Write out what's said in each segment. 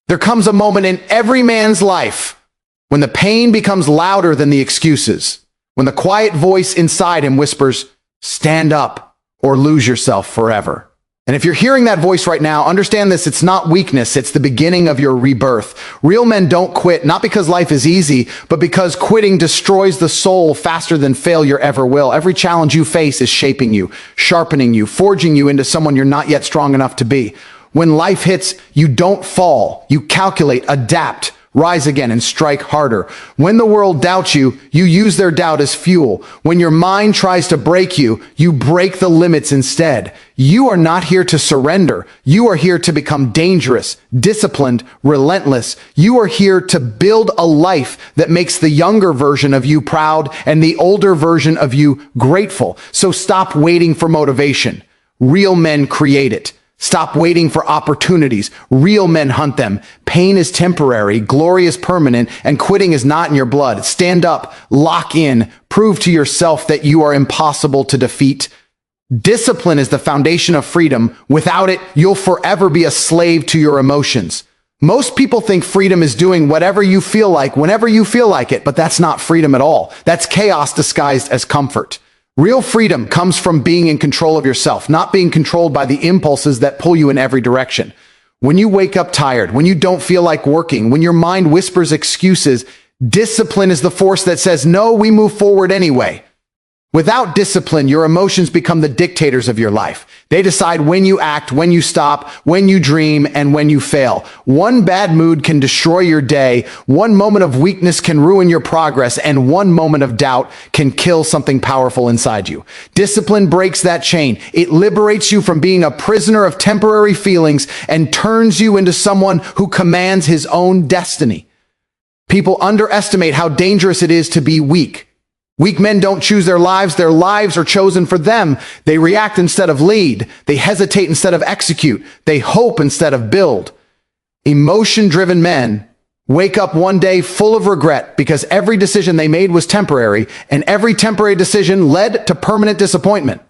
There comes a moment in every man's life when the pain becomes louder than the excuses, when the quiet voice inside him whispers, stand up or lose yourself forever. And if you're hearing that voice right now, understand this, it's not weakness, it's the beginning of your rebirth. Real men don't quit, not because life is easy, but because quitting destroys the soul faster than failure ever will. Every challenge you face is shaping you, sharpening you, forging you into someone you're not yet strong enough to be. When life hits, you don't fall, you calculate, adapt, rise again, and strike harder. When the world doubts you, you use their doubt as fuel. When your mind tries to break you, you break the limits instead. You are not here to surrender. You are here to become dangerous, disciplined, relentless. You are here to build a life that makes the younger version of you proud and the older version of you grateful. So stop waiting for motivation. Real men create it. Stop waiting for opportunities. Real men hunt them. Pain is temporary, glory is permanent, and quitting is not in your blood. Stand up, lock in, prove to yourself that you are impossible to defeat. Discipline is the foundation of freedom. Without it, you'll forever be a slave to your emotions. Most people think freedom is doing whatever you feel like, whenever you feel like it, but that's not freedom at all. That's chaos disguised as comfort. Real freedom comes from being in control of yourself, not being controlled by the impulses that pull you in every direction. When you wake up tired, when you don't feel like working, when your mind whispers excuses, discipline is the force that says, no, we move forward anyway. Without discipline, your emotions become the dictators of your life. They decide when you act, when you stop, when you dream, and when you fail. One bad mood can destroy your day. One moment of weakness can ruin your progress, and one moment of doubt can kill something powerful inside you. Discipline breaks that chain. It liberates you from being a prisoner of temporary feelings and turns you into someone who commands his own destiny. People underestimate how dangerous it is to be weak. Weak men don't choose their lives are chosen for them. They react instead of lead. They hesitate instead of execute. They hope instead of build. Emotion-driven men wake up one day full of regret because every decision they made was temporary, and every temporary decision led to permanent disappointment.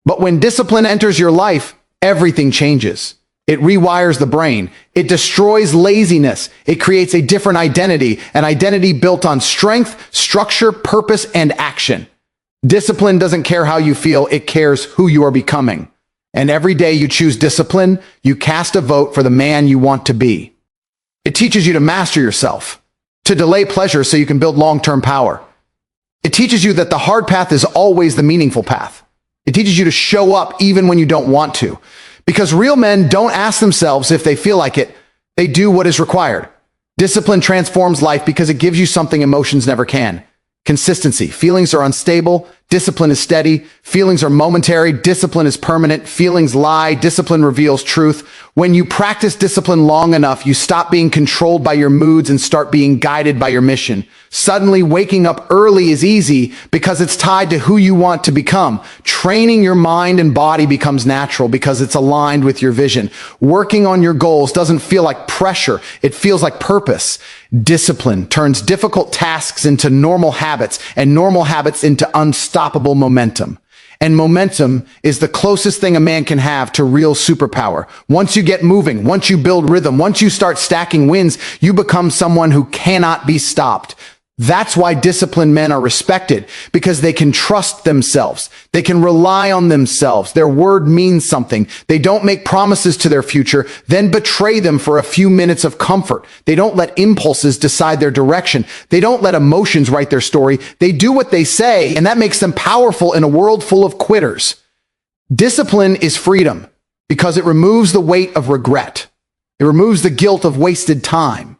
But when discipline enters your life, everything changes. It rewires the brain. It destroys laziness. It creates a different identity, an identity built on strength, structure, purpose, and action. Discipline doesn't care how you feel. It cares who you are becoming. And every day you choose discipline, you cast a vote for the man you want to be. It teaches you to master yourself, to delay pleasure so you can build long-term power. It teaches you that the hard path is always the meaningful path. It teaches you to show up even when you don't want to. Because real men don't ask themselves if they feel like it, they do what is required. Discipline transforms life because it gives you something emotions never can. Consistency. Feelings are unstable. Discipline is steady. Feelings are momentary. Discipline is permanent. Feelings lie. Discipline reveals truth. When you practice discipline long enough, you stop being controlled by your moods and start being guided by your mission. Suddenly, waking up early is easy because it's tied to who you want to become. Training your mind and body becomes natural because it's aligned with your vision. Working on your goals doesn't feel like pressure. It feels like purpose. Discipline turns difficult tasks into normal habits and normal habits into unstoppable momentum. And momentum is the closest thing a man can have to real superpower. Once you get moving, once you build rhythm, once you start stacking wins, you become someone who cannot be stopped. That's why disciplined men are respected, because they can trust themselves. They can rely on themselves. Their word means something. They don't make promises to their future, then betray them for a few minutes of comfort. They don't let impulses decide their direction. They don't let emotions write their story. They do what they say, and that makes them powerful in a world full of quitters. Discipline is freedom because it removes the weight of regret. It removes the guilt of wasted time.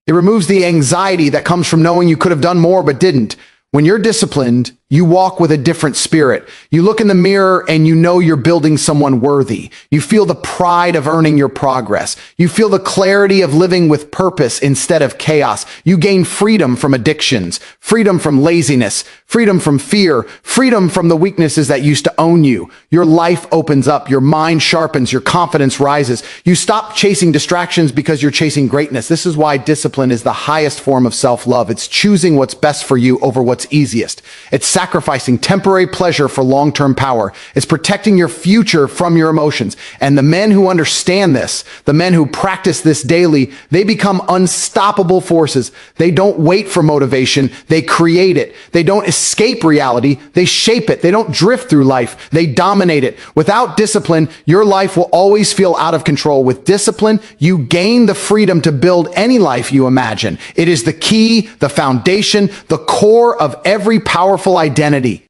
It removes the anxiety that comes from knowing you could have done more but didn't. When you're disciplined, you walk with a different spirit. You look in the mirror and you know you're building someone worthy. You feel the pride of earning your progress. You feel the clarity of living with purpose instead of chaos. You gain freedom from addictions, freedom from laziness, freedom from fear, freedom from the weaknesses that used to own you. Your life opens up, your mind sharpens, your confidence rises. You stop chasing distractions because you're chasing greatness. This is why discipline is the highest form of self-love. It's choosing what's best for you over what's easiest. It's sacrificing temporary pleasure for long-term power. It's protecting your future from your emotions. And the men who understand this, the men who practice this daily, they become unstoppable forces. They don't wait for motivation. They create it. They don't escape reality. They shape it. They don't drift through life. They dominate it. Without discipline, your life will always feel out of control. With discipline, you gain the freedom to build any life you imagine. It is the key, the foundation, the core of every powerful identity.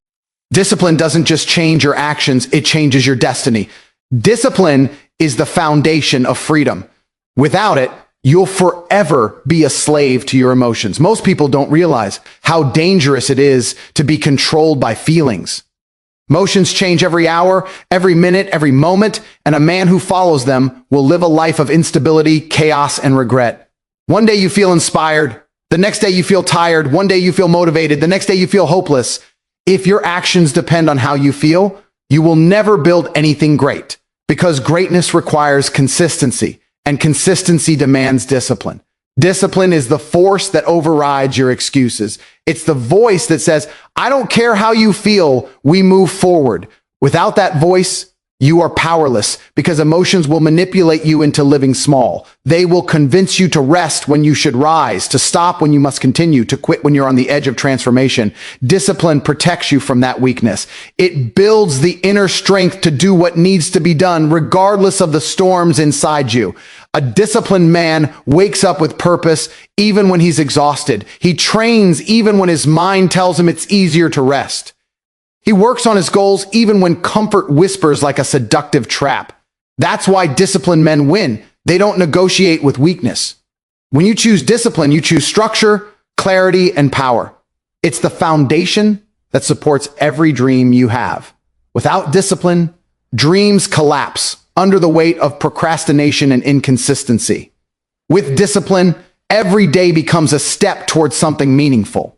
Discipline doesn't just change your actions, it changes your destiny. Discipline is the foundation of freedom. Without it, you'll forever be a slave to your emotions. Most people don't realize how dangerous it is to be controlled by feelings. Emotions change every hour, every minute, every moment, and a man who follows them will live a life of instability, chaos, and regret. One day you feel inspired. The next day you feel tired. One day you feel motivated. The next day you feel hopeless. If your actions depend on how you feel, you will never build anything great, because greatness requires consistency, and consistency demands discipline. Discipline is the force that overrides your excuses. It's the voice that says, I don't care how you feel, we move forward. Without that voice, you are powerless, because emotions will manipulate you into living small. They will convince you to rest when you should rise, to stop when you must continue, to quit when you're on the edge of transformation. Discipline protects you from that weakness. It builds the inner strength to do what needs to be done, regardless of the storms inside you. A disciplined man wakes up with purpose even when he's exhausted. He trains even when his mind tells him it's easier to rest. He works on his goals even when comfort whispers like a seductive trap. That's why disciplined men win. They don't negotiate with weakness. When you choose discipline, you choose structure, clarity, and power. It's the foundation that supports every dream you have. Without discipline, dreams collapse under the weight of procrastination and inconsistency. With discipline, every day becomes a step towards something meaningful.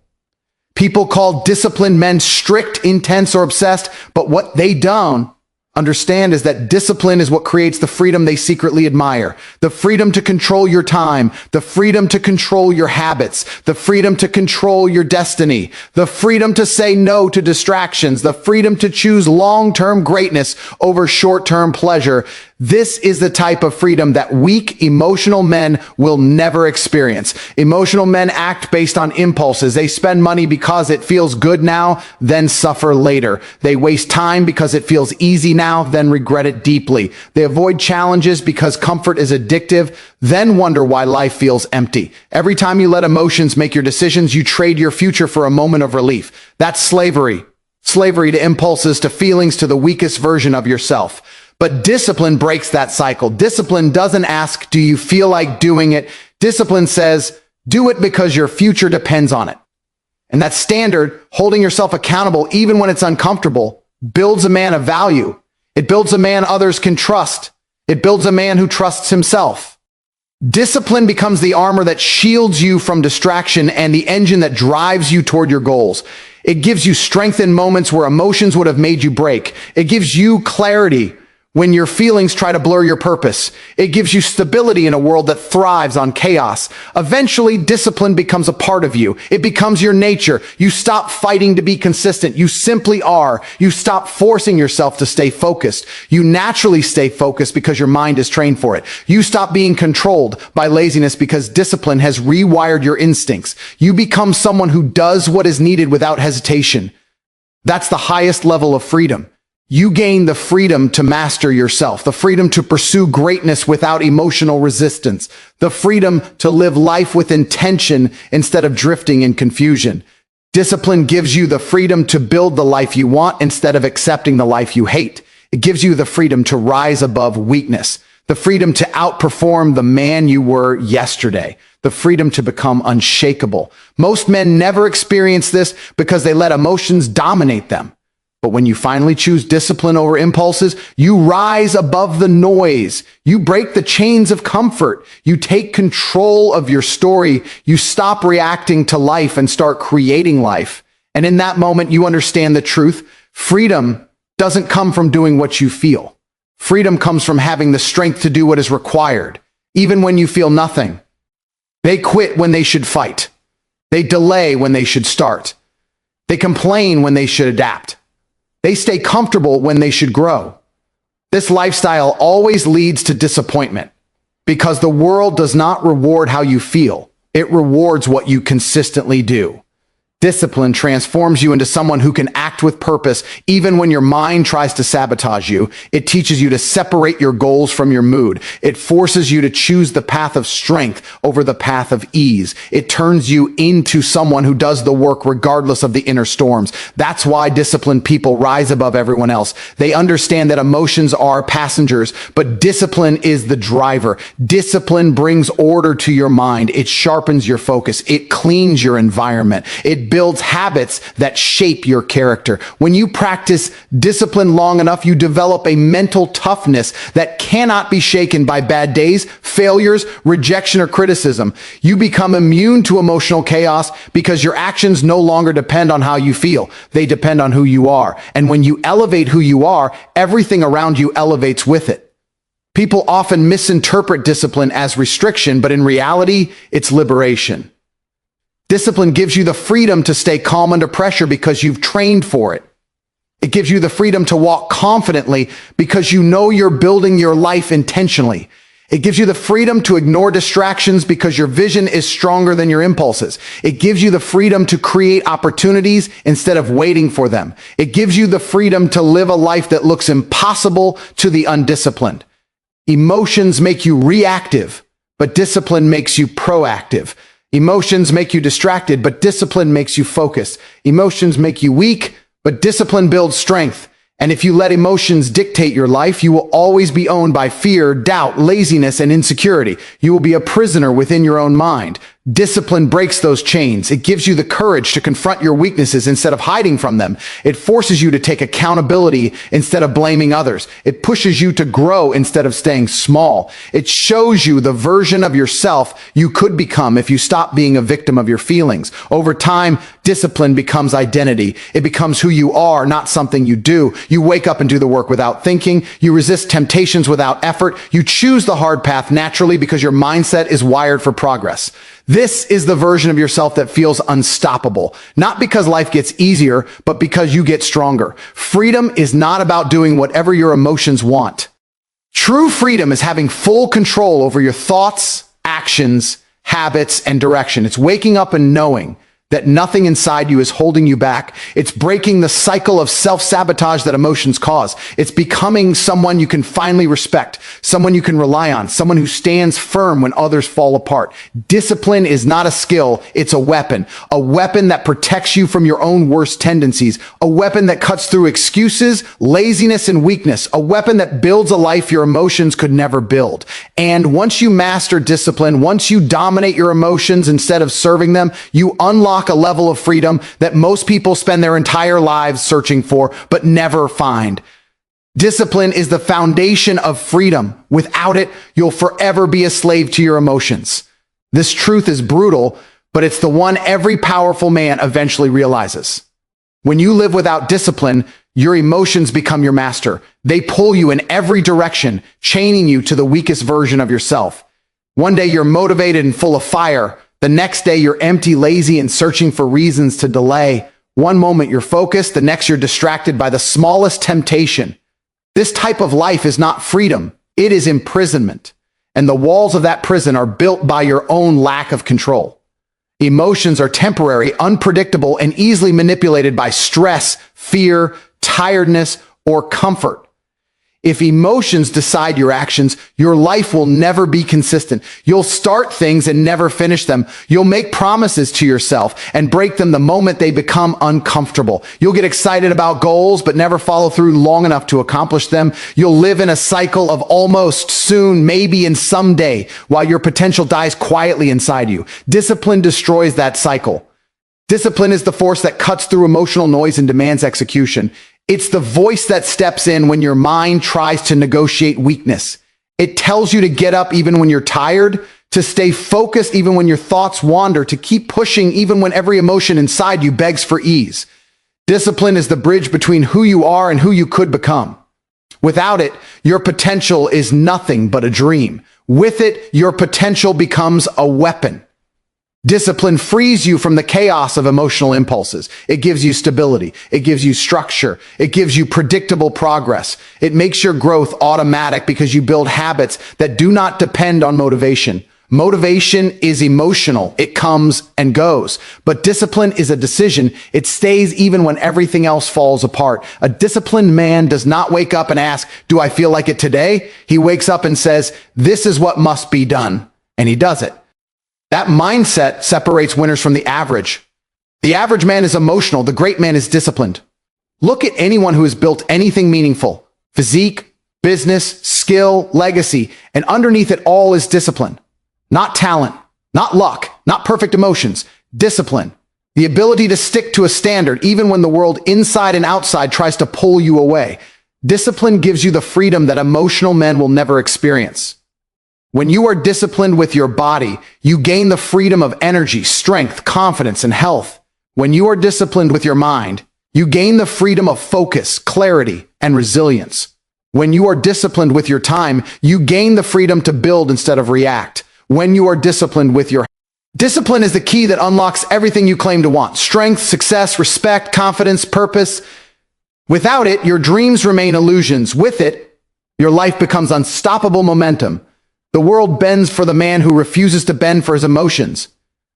People call disciplined men strict, intense, or obsessed, but what they don't understand is that discipline is what creates the freedom they secretly admire. The freedom to control your time, the freedom to control your habits, the freedom to control your destiny, the freedom to say no to distractions, the freedom to choose long-term greatness over short-term pleasure. This is the type of freedom that weak, emotional men will never experience. Emotional men act based on impulses. They spend money because it feels good now, then suffer later. They waste time because it feels easy now, then regret it deeply. They avoid challenges because comfort is addictive, then wonder why life feels empty. Every time you let emotions make your decisions, you trade your future for a moment of relief. That's slavery. Slavery to impulses, to feelings, to the weakest version of yourself. But discipline breaks that cycle. Discipline doesn't ask, do you feel like doing it? Discipline says, do it because your future depends on it. And that standard, holding yourself accountable even when it's uncomfortable, builds a man of value. It builds a man others can trust. It builds a man who trusts himself. Discipline becomes the armor that shields you from distraction and the engine that drives you toward your goals. It gives you strength in moments where emotions would have made you break. It gives you clarity when your feelings try to blur your purpose. It gives you stability in a world that thrives on chaos. Eventually, discipline becomes a part of you. It becomes your nature. You stop fighting to be consistent. You simply are. You stop forcing yourself to stay focused. You naturally stay focused because your mind is trained for it. You stop being controlled by laziness because discipline has rewired your instincts. You become someone who does what is needed without hesitation. That's the highest level of freedom. You gain the freedom to master yourself, the freedom to pursue greatness without emotional resistance, the freedom to live life with intention instead of drifting in confusion. Discipline gives you the freedom to build the life you want instead of accepting the life you hate. It gives you the freedom to rise above weakness, the freedom to outperform the man you were yesterday, the freedom to become unshakable. Most men never experience this because they let emotions dominate them. But when you finally choose discipline over impulses, you rise above the noise. You break the chains of comfort. You take control of your story. You stop reacting to life and start creating life. And in that moment, you understand the truth. Freedom doesn't come from doing what you feel. Freedom comes from having the strength to do what is required, even when you feel nothing. They quit when they should fight. They delay when they should start. They complain when they should adapt. They stay comfortable when they should grow. This lifestyle always leads to disappointment because the world does not reward how you feel. It rewards what you consistently do. Discipline transforms you into someone who can act with purpose even when your mind tries to sabotage you. It teaches you to separate your goals from your mood. It forces you to choose the path of strength over the path of ease. It turns you into someone who does the work regardless of the inner storms. That's why disciplined people rise above everyone else. They understand that emotions are passengers, but discipline is the driver. Discipline brings order to your mind. It sharpens your focus. It cleans your environment. It builds habits that shape your character. When you practice discipline long enough, you develop a mental toughness that cannot be shaken by bad days, failures, rejection, or criticism. You become immune to emotional chaos because your actions no longer depend on how you feel. They depend on who you are. And when you elevate who you are, everything around you elevates with it. People often misinterpret discipline as restriction, but in reality, it's liberation. Discipline gives you the freedom to stay calm under pressure because you've trained for it. It gives you the freedom to walk confidently because you know you're building your life intentionally. It gives you the freedom to ignore distractions because your vision is stronger than your impulses. It gives you the freedom to create opportunities instead of waiting for them. It gives you the freedom to live a life that looks impossible to the undisciplined. Emotions make you reactive, but discipline makes you proactive. Emotions make you distracted, but discipline makes you focused. Emotions make you weak, but discipline builds strength. And if you let emotions dictate your life, you will always be owned by fear, doubt, laziness, and insecurity. You will be a prisoner within your own mind. Discipline breaks those chains. It gives you the courage to confront your weaknesses instead of hiding from them. It forces you to take accountability instead of blaming others. It pushes you to grow instead of staying small. It shows you the version of yourself you could become if you stop being a victim of your feelings. Over time, discipline becomes identity. It becomes who you are, not something you do. You wake up and do the work without thinking. You resist temptations without effort. You choose the hard path naturally because your mindset is wired for progress. This is the version of yourself that feels unstoppable, not because life gets easier, but because you get stronger. Freedom is not about doing whatever your emotions want. True freedom is having full control over your thoughts, actions, habits, and direction. It's waking up and knowing that nothing inside you is holding you back. It's breaking the cycle of self-sabotage that emotions cause. It's becoming someone you can finally respect, someone you can rely on, someone who stands firm when others fall apart. Discipline is not a skill, it's a weapon that protects you from your own worst tendencies, a weapon that cuts through excuses, laziness, and weakness, a weapon that builds a life your emotions could never build. And once you master discipline, once you dominate your emotions instead of serving them, you unlock a level of freedom that most people spend their entire lives searching for, but never find. Discipline is the foundation of freedom. Without it, you'll forever be a slave to your emotions. This truth is brutal, but it's the one every powerful man eventually realizes. When you live without discipline, your emotions become your master. They pull you in every direction, chaining you to the weakest version of yourself. One day you're motivated and full of fire. The next day, you're empty, lazy, and searching for reasons to delay. One moment you're focused, the next you're distracted by the smallest temptation. This type of life is not freedom. It is imprisonment. And the walls of that prison are built by your own lack of control. Emotions are temporary, unpredictable, and easily manipulated by stress, fear, tiredness, or comfort. If emotions decide your actions, your life will never be consistent. You'll start things and never finish them. You'll make promises to yourself and break them the moment they become uncomfortable. You'll get excited about goals, but never follow through long enough to accomplish them. You'll live in a cycle of almost, soon, maybe, and someday, while your potential dies quietly inside you. Discipline destroys that cycle. Discipline is the force that cuts through emotional noise and demands execution. It's the voice that steps in when your mind tries to negotiate weakness. It tells you to get up even when you're tired, to stay focused even when your thoughts wander, to keep pushing even when every emotion inside you begs for ease. Discipline is the bridge between who you are and who you could become. Without it, your potential is nothing but a dream. With it, your potential becomes a weapon. Discipline frees you from the chaos of emotional impulses. It gives you stability. It gives you structure. It gives you predictable progress. It makes your growth automatic because you build habits that do not depend on motivation. Motivation is emotional. It comes and goes. But discipline is a decision. It stays even when everything else falls apart. A disciplined man does not wake up and ask, "Do I feel like it today?" He wakes up and says, "This is what must be done." And he does it. That mindset separates winners from the average. The average man is emotional. The great man is disciplined. Look at anyone who has built anything meaningful: physique, business, skill, legacy, and underneath it all is discipline. Not talent, not luck, not perfect emotions. Discipline. The ability to stick to a standard even when the world inside and outside tries to pull you away. Discipline gives you the freedom that emotional men will never experience. When you are disciplined with your body, you gain the freedom of energy, strength, confidence, and health. When you are disciplined with your mind, you gain the freedom of focus, clarity, and resilience. When you are disciplined with your time, you gain the freedom to build instead of react. When you are disciplined with your discipline is the key that unlocks everything you claim to want: strength, success, respect, confidence, purpose. Without it, your dreams remain illusions. With it, your life becomes unstoppable momentum. The world bends for the man who refuses to bend for his emotions.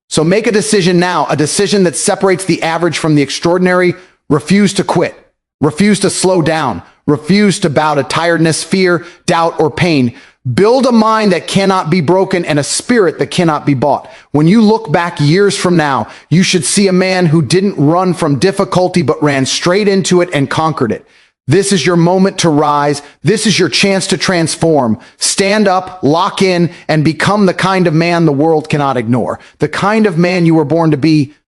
So make a decision now, a decision that separates the average from the extraordinary. Refuse to quit. Refuse to slow down. Refuse to bow to tiredness, fear, doubt, or pain. Build a mind that cannot be broken and a spirit that cannot be bought. When you look back years from now, you should see a man who didn't run from difficulty but ran straight into it and conquered it. This is your moment to rise. This is your chance to transform. Stand up, lock in, and become the kind of man the world cannot ignore. The kind of man you were born to be.